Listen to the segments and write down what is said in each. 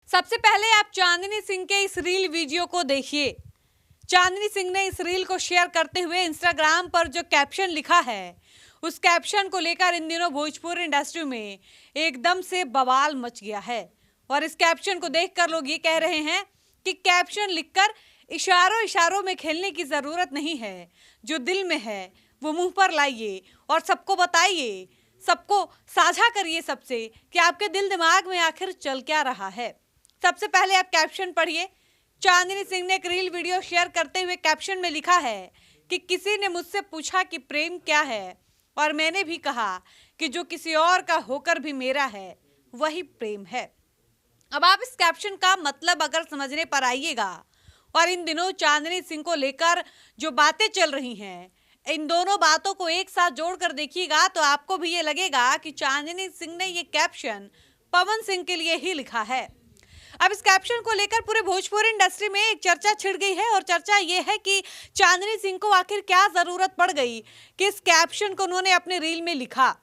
सबसे पहले आप चांदनी सिंह के इस रील वीडियो को देखिए। चांदनी सिंह ने इस रील को शेयर करते हुए इंस्टाग्राम पर जो कैप्शन लिखा है, उस कैप्शन को लेकर इन दिनों भोजपुरी इंडस्ट्री में एकदम से बवाल मच गया है। और इस कैप्शन को देखकर लोग ये कह रहे हैं कि कैप्शन लिखकर इशारों इशारों में खेलने की जरूरत नहीं है। जो दिल में है वो मुंह पर लाइए और सबको बताइए, सबको साझा करिए सबसे कि आपके दिल दिमाग में आखिर चल क्या रहा है। सबसे पहले आप कैप्शन पढ़िए। चांदनी सिंह ने एक रील वीडियो शेयर करते हुए कैप्शन में लिखा है कि किसी ने मुझसे पूछा कि प्रेम क्या है, और मैंने भी कहा कि जो किसी और का होकर भी मेरा है वही प्रेम है। अब आप इस कैप्शन का मतलब अगर समझने पर आइएगा, और इन दिनों चांदनी सिंह को लेकर जो बातें चल रही हैं, इन दोनों बातों को एक साथ जोड़कर देखिएगा तो आपको भी ये लगेगा कि चांदनी सिंह ने ये कैप्शन पवन सिंह के लिए ही लिखा है। अब इस कैप्शन को लेकर पूरे भोजपुरी इंडस्ट्री में एक चर्चा छिड़ गई है, और चर्चा ये है कि चांदनी सिंह को आखिर क्या जरूरत पड़ गई कि इस कैप्शन को उन्होंने अपने रील में लिखा।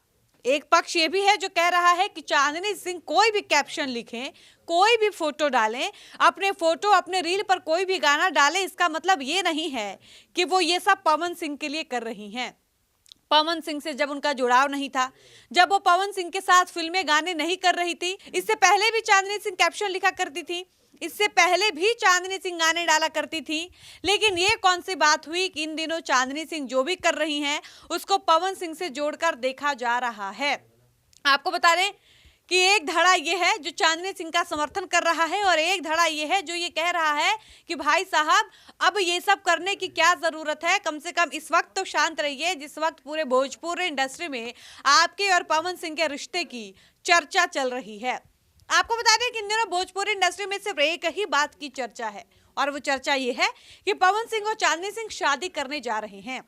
एक पक्ष ये भी है जो कह रहा है कि चांदनी सिंह कोई भी कैप्शन लिखें, कोई भी फोटो डालें, अपने फोटो अपने रील पर कोई भी गाना डालें, इसका मतलब ये नहीं है कि वो ये सब पवन सिंह के लिए कर रही हैं। पवन सिंह से जब उनका जुड़ाव नहीं था, जब वो पवन सिंह के साथ फिल्में गाने नहीं कर रही थी, इससे पहले भी चांदनी सिंह कैप्शन लिखा करती थी, इससे पहले भी चांदनी सिंह गाने डाला करती थी। लेकिन ये कौन सी बात हुई कि इन दिनों चांदनी सिंह जो भी कर रही हैं उसको पवन सिंह से जोड़कर देखा जा रहा है। आपको बता दें कि एक धड़ा ये है जो चांदनी सिंह का समर्थन कर रहा है, और एक धड़ा ये है जो ये कह रहा है कि भाई साहब अब ये सब करने की क्या जरूरत है, कम से कम इस वक्त तो शांत रहिए जिस वक्त पूरे भोजपुरी इंडस्ट्री में आपके और पवन सिंह के रिश्ते की चर्चा चल रही है। आपको बता दें कि इन दिनों भोजपुरी इंडस्ट्री में सिर्फ एक ही बात की चर्चा है, और वो चर्चा ये है कि पवन सिंह और चांदनी सिंह शादी करने जा रहे हैं।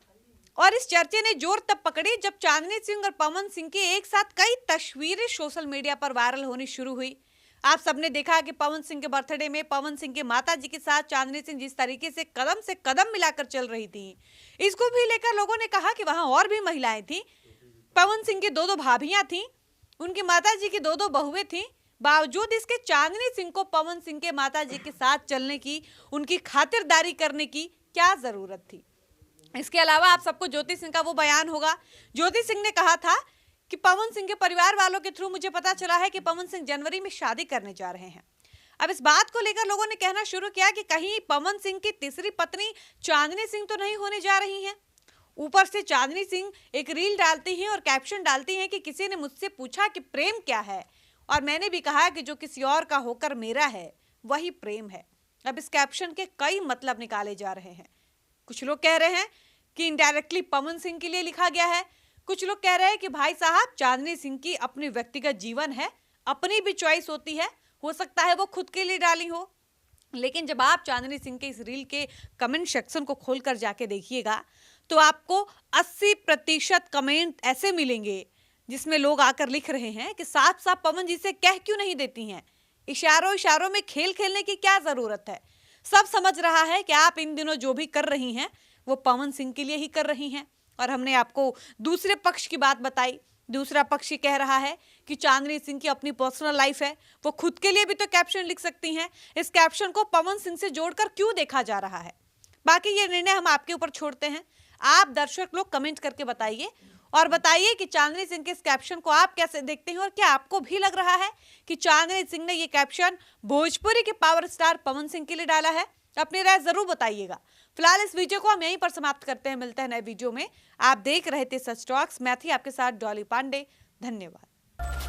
और इस चर्चे ने जोर तब पकड़ी जब चांदनी सिंह और पवन सिंह की एक साथ कई तस्वीरें सोशल मीडिया पर वायरल होनी शुरू हुई। आप सबने देखा कि पवन सिंह के बर्थडे में पवन सिंह के माता जी के साथ चांदनी सिंह जिस तरीके से कदम मिलाकर चल रही थी, इसको भी लेकर लोगों ने कहा कि वहां और भी महिलाएं थी। पवन सिंह की दो भाभियां थी, उनकी माता जी की दो बहुएं थी। बावजूद इसके चांदनी सिंह को पवन सिंह के माता जी के साथ चलने की, उनकी खातिरदारी करने की क्या जरूरत थी। इसके अलावा आप सबको ज्योति सिंह का वो बयान होगा। ज्योति सिंह ने कहा था कि पवन सिंह के परिवार वालों के थ्रू मुझे पता चला है कि पवन सिंह जनवरी में शादी करने जा रहे हैं। अब इस बात को लेकर लोगों ने कहना शुरू किया कि कहीं पवन सिंह की तीसरी पत्नी चांदनी सिंह तो नहीं होने जा रही हैं। ऊपर से चांदनी सिंह एक रील डालती हैं और कैप्शन डालती हैं कि किसी ने मुझसे पूछा कि प्रेम क्या है, और मैंने भी कहा कि जो किसी और का होकर मेरा है वही प्रेम है। अब इस कैप्शन के कई मतलब निकाले जा रहे हैं। कुछ लोग कह रहे हैं कि इनडायरेक्टली पवन सिंह के लिए लिखा गया है, कुछ लोग कह रहे हैं कि भाई साहब चांदनी सिंह की अपनी व्यक्तिगत जीवन है, अपनी भी चॉइस होती है, हो सकता है वो खुद के लिए डाली हो। लेकिन जब आप चांदनी सिंह के इस रील के कमेंट सेक्शन को खोलकर जाके देखिएगा तो आपको 80% कमेंट ऐसे मिलेंगे जिसमें लोग आकर लिख रहे हैं कि साफ साफ पवन जी से कह क्यों नहीं देती हैं, इशारों इशारों में खेल खेलने की क्या जरूरत है। सब समझ रहा है कि आप इन दिनों जो भी कर रही हैं वो पवन सिंह के लिए ही कर रही हैं। और हमने आपको दूसरे पक्ष की बात बताई। दूसरा पक्ष कह रहा है कि चांदनी सिंह की अपनी पर्सनल लाइफ है, वो खुद के लिए भी तो कैप्शन लिख सकती हैं। इस कैप्शन को पवन सिंह से जोड़कर क्यों देखा जा रहा है। बाकी ये निर्णय हम आपके ऊपर छोड़ते हैं। आप दर्शक लोग कमेंट करके बताइए, और बताइए कि चांदनी सिंह के इस कैप्शन को आप कैसे देखते हैं, और क्या आपको भी लग रहा है कि चांदनी सिंह ने ये कैप्शन भोजपुरी के पावर स्टार पवन सिंह के लिए डाला है। अपनी राय जरूर बताइएगा। फिलहाल इस वीडियो को हम यहीं पर समाप्त करते हैं, मिलते हैं नए वीडियो में। आप देख रहे थे सच टॉक्स, मैं थी आपके साथ डॉली पांडे। धन्यवाद।